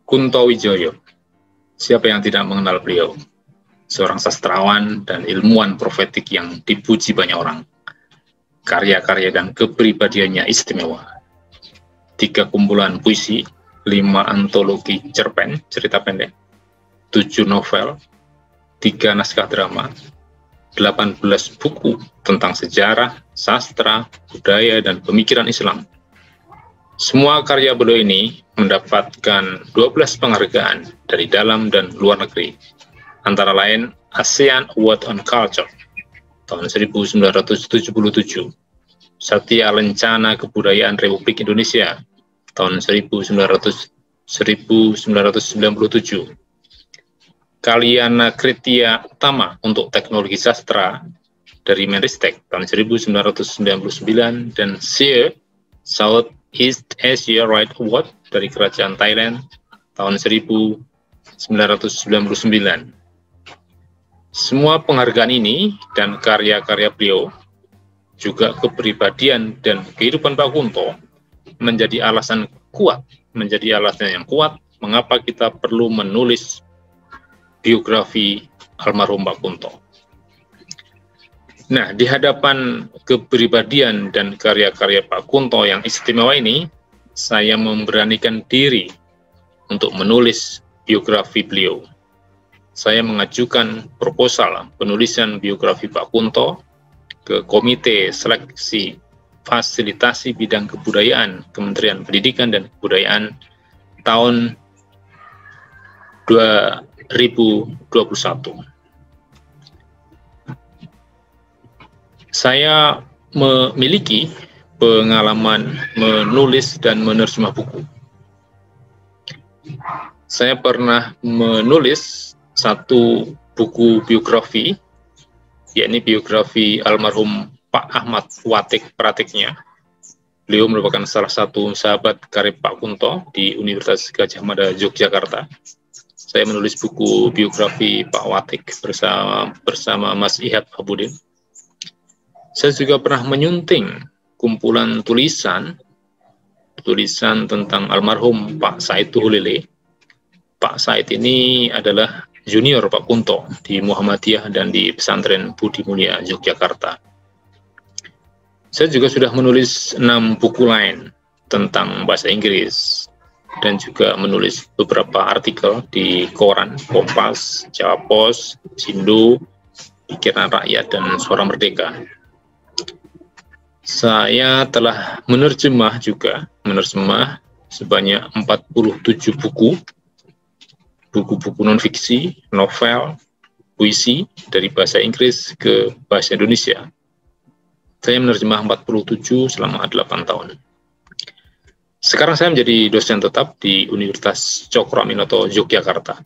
Kunto Wijoyo. Siapa yang tidak mengenal beliau? Seorang sastrawan dan ilmuwan profetik yang dipuji banyak orang. Karya-karya dan kepribadiannya istimewa. 3 kumpulan puisi, 5 antologi cerpen, cerita pendek, 7 novel, 3 naskah drama, 18 buku tentang sejarah, sastra, budaya, dan pemikiran Islam. Semua karya beliau ini mendapatkan 12 penghargaan dari dalam dan luar negeri, antara lain ASEAN Award on Culture tahun 1977, Satya Lencana Kebudayaan Republik Indonesia tahun 1997, Kalyana Kritya Utama untuk Teknologi Sastra dari Menristek tahun 1999, dan Southeast Asia Right Award dari Kerajaan Thailand tahun 1999. Semua penghargaan ini dan karya-karya beliau, juga kepribadian dan kehidupan Pak Kunto, menjadi alasan yang kuat mengapa kita perlu menulis biografi almarhum Pak Kunto. Nah, di hadapan kepribadian dan karya-karya Pak Kunto yang istimewa ini, saya memberanikan diri untuk menulis biografi beliau. Saya mengajukan proposal penulisan biografi Pak Kunto ke Komite Seleksi Fasilitasi Bidang Kebudayaan Kementerian Pendidikan dan Kebudayaan tahun 2021. Saya memiliki pengalaman menulis dan menerjemah buku. Saya pernah menulis 1 buku biografi, yakni biografi almarhum Pak Ahmad Watik Pratiknya. Beliau merupakan salah satu sahabat karib Pak Kunto di Universitas Gadjah Mada, Yogyakarta. Saya menulis buku biografi Pak Watik bersama Mas Ihab Habudin. Saya juga pernah menyunting kumpulan tulisan tentang almarhum Pak Said Tuhulile. Pak Said ini adalah junior Pak Kunto di Muhammadiyah dan di Pesantren Budi Mulia, Yogyakarta. Saya juga sudah menulis 6 buku lain tentang bahasa Inggris dan juga menulis beberapa artikel di koran Kompas, Jawa Pos, Sindo, Pikiran Rakyat, dan Suara Merdeka. Saya telah menerjemah sebanyak 47 buku-buku non-fiksi, novel, puisi dari bahasa Inggris ke bahasa Indonesia. Saya menerjemah 47 selama 8 tahun. Sekarang saya menjadi dosen tetap di Universitas Cokro Aminoto, Yogyakarta.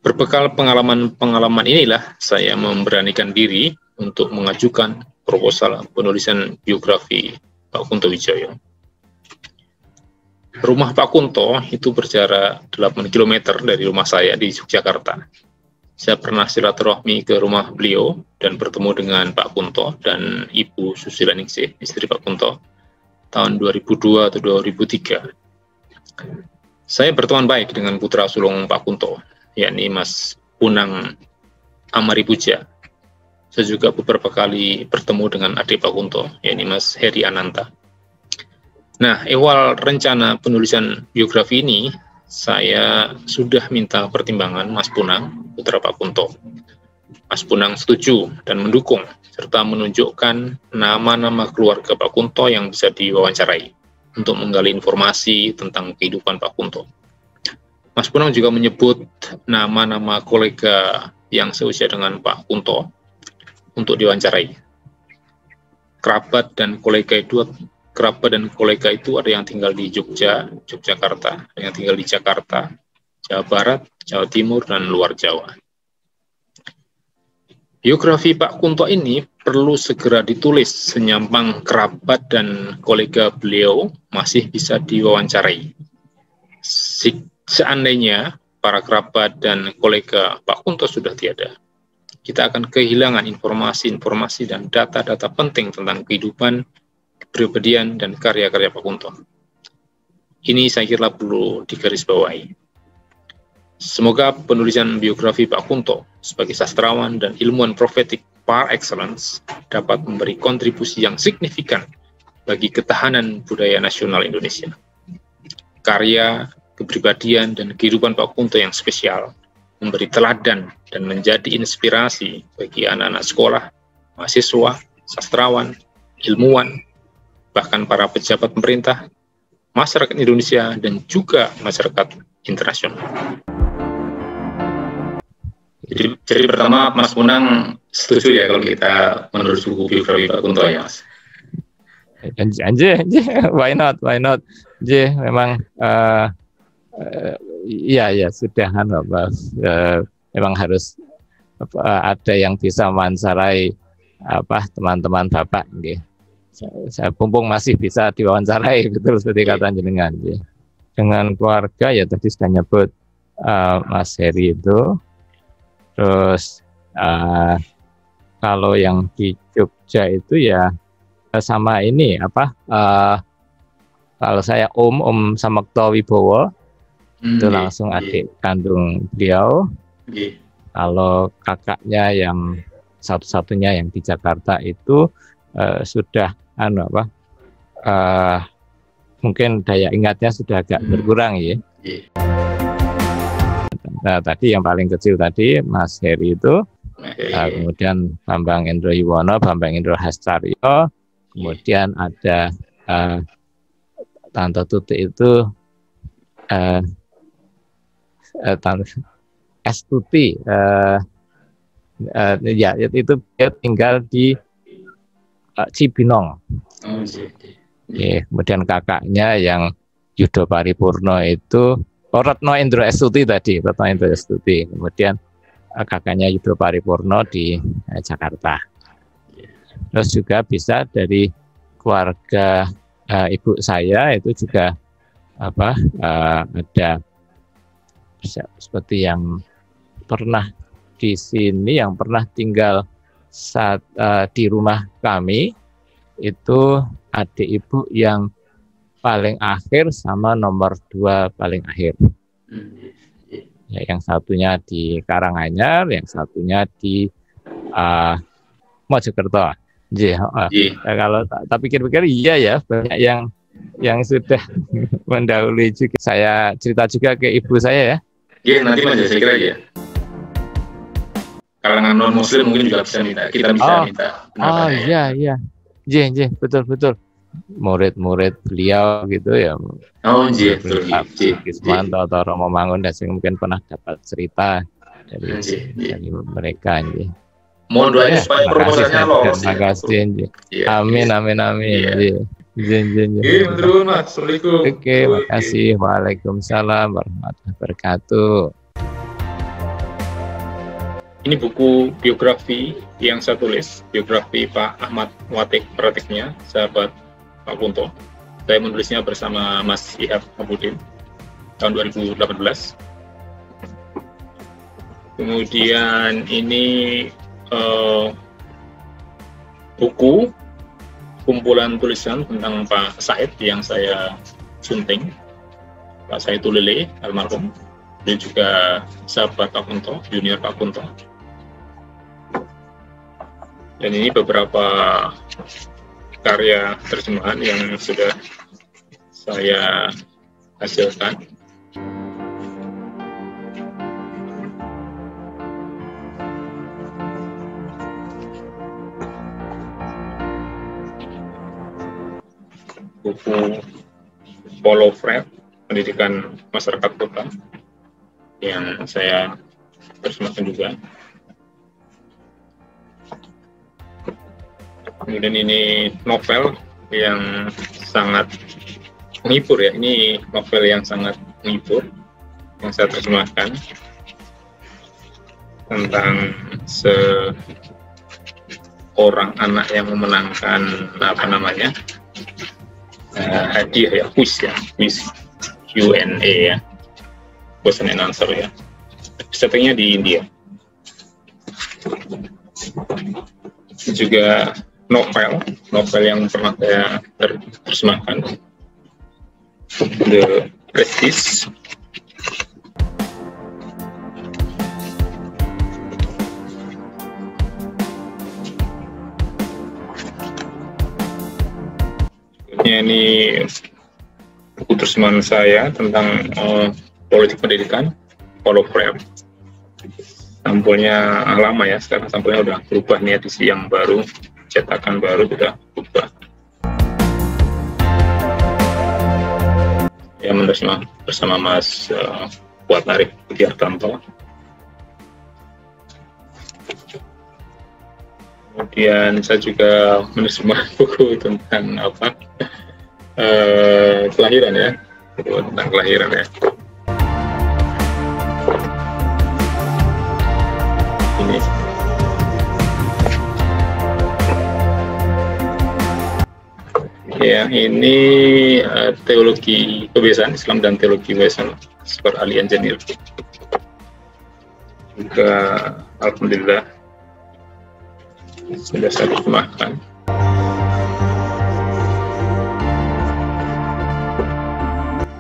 Berbekal pengalaman inilah saya memberanikan diri untuk mengajukan proposal penulisan biografi Pak Kunto Wijoyo. Rumah Pak Kunto itu berjarak 8 km dari rumah saya di Yogyakarta. Saya pernah silaturahmi ke rumah beliau dan bertemu dengan Pak Kunto dan Ibu Susila Ningsih, istri Pak Kunto, tahun 2002 atau 2003. Saya berteman baik dengan putra sulung Pak Kunto, yakni Mas Punang Amaripuja. Saya juga beberapa kali bertemu dengan adik Pak Kunto, yakni Mas Heri Ananta. Nah, awal rencana penulisan biografi ini, saya sudah minta pertimbangan Mas Punang, putra Pak Kunto. Mas Punang setuju dan mendukung, serta menunjukkan nama-nama keluarga Pak Kunto yang bisa diwawancarai untuk menggali informasi tentang kehidupan Pak Kunto. Mas Punang juga menyebut nama-nama kolega yang seusia dengan Pak Kunto untuk diwawancarai. Kerabat dan kolega itu ada yang tinggal di Yogyakarta, ada yang tinggal di Jakarta, Jawa Barat, Jawa Timur, dan luar Jawa. Biografi Pak Kunto ini perlu segera ditulis senyampang kerabat dan kolega beliau masih bisa diwawancarai. Seandainya para kerabat dan kolega Pak Kunto sudah tiada, kita akan kehilangan informasi-informasi dan data-data penting tentang kehidupan, kepribadian, dan karya-karya Pak Kunto. Ini saya kira perlu digarisbawahi. Semoga penulisan biografi Pak Kunto sebagai sastrawan dan ilmuwan profetik par excellence dapat memberi kontribusi yang signifikan bagi ketahanan budaya nasional Indonesia. Karya, kepribadian, dan kehidupan Pak Kunto yang spesial memberi teladan dan menjadi inspirasi bagi anak-anak sekolah, mahasiswa, sastrawan, ilmuwan, bahkan para pejabat pemerintah, masyarakat Indonesia, dan juga masyarakat internasional. Jadi pertama, Mas Munang setuju ya kalau kita menulis buku biografi Pak Kunto ya, Mas? Anjir, why not? Memang iya sudah memang harus ada yang bisa mewawancarai teman-teman Bapak nggih. Saya mumpung masih bisa diwawancarai, betul seperti kata jenengan nggih. Dengan keluarga ya tadi sudah nyebut Mas Heri itu. Terus kalau yang di Jogja itu ya sama ini kalau saya Om Samekto Wibowo itu langsung adik kandung beliau. Kalau kakaknya yang satu-satunya yang di Jakarta itu sudah mungkin daya ingatnya sudah agak berkurang ya. Nah, tadi yang paling kecil tadi Mas Heri itu, kemudian Bambang Endro Yuwono, Bambang Endro Hascaryo, kemudian ada Tante Tuti itu Estuti, ya itu dia tinggal di Cibinong. Kemudian kakaknya yang Yudo Paripurno itu Retno Endro Estuti tadi, Retno Endro Estuti. Kemudian kakaknya Yudo Paripurno di Jakarta. Terus juga bisa dari keluarga ibu saya itu juga ada seperti yang pernah di sini, yang pernah tinggal saat di rumah kami itu adik ibu yang paling akhir sama nomor 2 paling akhir. Ya, yang satunya di Karanganyar, yang satunya di Mojokerto. Kalau tak pikir-pikir iya ya, banyak yang sudah mendahului juga. Saya cerita juga ke ibu saya ya. Iya, nanti Mas saya kira ya. Kalangan non Muslim mungkin juga bisa minta. Kita bisa minta. Iya. Betul. Murid-murid beliau gitu ya. Betul. Kismanto atau Romo Mangun dan mungkin pernah dapat cerita dari mereka. Mohon doanya supaya proposalnya lolos. Terima kasih. Amin. Mas. Assalamualaikum. Oke, makasih. Waalaikumsalam warahmatullahi wabarakatuh. Ini buku biografi yang saya tulis, biografi Pak Ahmad Watik Pratiknya, sahabat Pak Kunto. Saya menulisnya bersama Mas Ihab Abudin tahun 2018. Kemudian ini buku kumpulan tulisan tentang Pak Said yang saya sunting, Pak Said Tulele almarhum, dan juga sahabat Pak Kunto, junior Pak Kunto. Dan ini beberapa karya terjemahan yang sudah saya hasilkan. Buku Polo Fred, Pendidikan Masyarakat Kota, yang saya terjemahkan juga. Kemudian ini novel yang sangat menghibur ya. Ini novel yang sangat menghibur yang saya terjemahkan tentang seorang anak yang memenangkan hadiah ya, quiz Q&A ya, question and answer ya. Settingnya di India. Juga novel yang pernah saya terjemahkan The Prestige. Ini buku terjemahan saya tentang politik pendidikan, Paulo Freire. Sampulnya lama ya, sekarang sampulnya udah berubah nih, edisi yang baru, cetakan baru sudah berubah. Ya, menerima bersama Mas Fuad Arif Budiartanto. Kemudian saya juga menerima buku tentang kelahiran ya, tentang kelahiran ya. Ini ya, ini teologi kebiasaan Islam dan teologi kebiasaan super ahli engineer. Juga alhamdulillah sudah saya terjemahkan.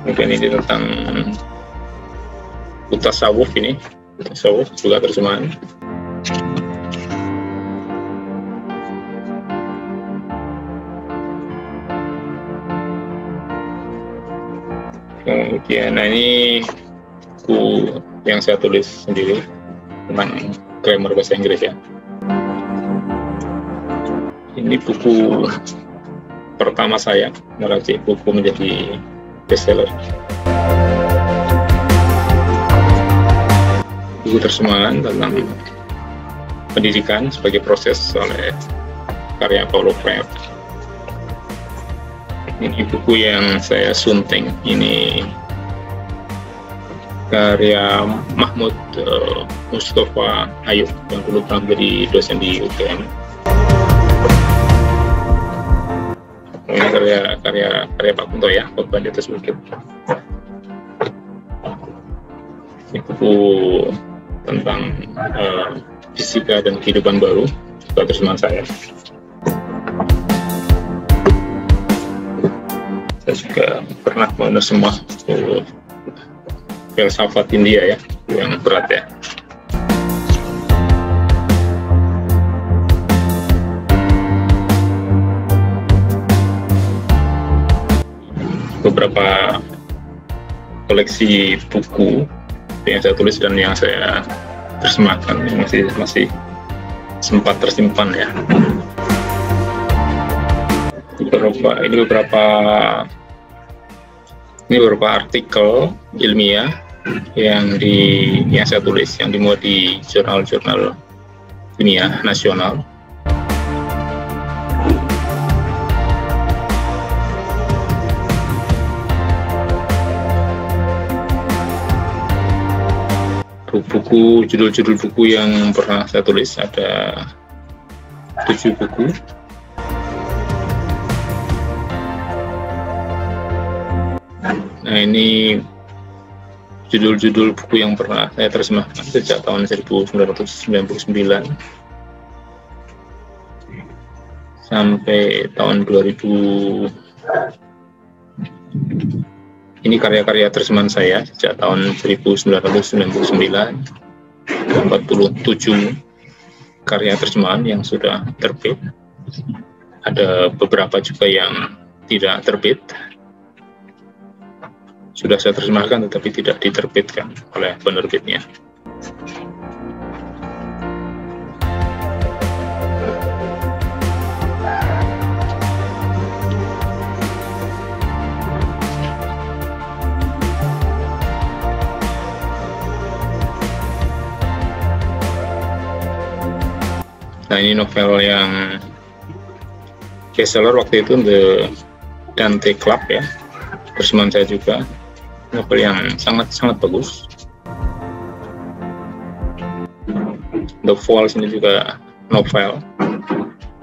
Mungkin ini tentang tasawuf, ini tasawuf juga terjemahan. Kemudian ini buku yang saya tulis sendiri tentang grammar bahasa Inggris ya. Ini buku pertama saya meracik buku menjadi bestseller. Buku terjemahan tentang pendidikan sebagai proses oleh karya Paulo Freire. Ini buku yang saya sunting. Ini karya Mahmud Mustafa Ayub yang dulu pernah menjadi dosen di UGM. Ini karya Pak Kunto ya, Korban di Atas Bukit. Ini buku tentang fisika dan kehidupan baru, juga terjemahan saya. Saya juga pernah menerjemah filsafat India ya, yang berat ya. Beberapa koleksi buku yang saya tulis dan yang saya terjemahkan masih sempat tersimpan ya. Ini beberapa artikel ilmiah yang saya tulis, yang dimuat di jurnal-jurnal ilmiah nasional. Buku, judul-judul buku yang pernah saya tulis ada 7 buku. Nah, ini judul-judul buku yang pernah saya terjemahkan sejak tahun 1999 sampai tahun 2000. Ini karya-karya terjemahan saya sejak tahun 1999, 47 karya terjemahan yang sudah terbit. Ada beberapa juga yang tidak terbit, sudah saya terjemahkan tetapi tidak diterbitkan oleh penerbitnya. Nah, ini novel yang bestseller waktu itu, The Dante Club ya, terjemahan saya juga. Novel yang sangat bagus. The Falls ini juga novel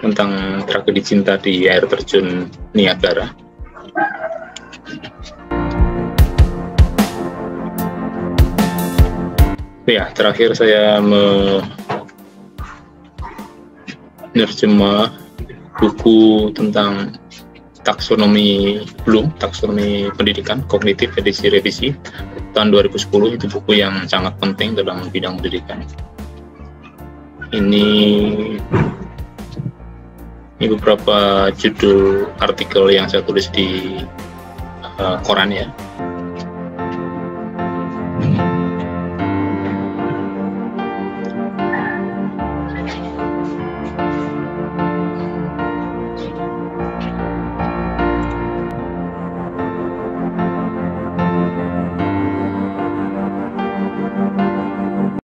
tentang tragedi cinta di air terjun Niagara. Ya, terakhir saya menerjemah buku tentang Taksonomi Bloom, Taksonomi Pendidikan Kognitif edisi revisi tahun 2010. Itu buku yang sangat penting dalam bidang pendidikan. Ini beberapa judul artikel yang saya tulis di koran ya.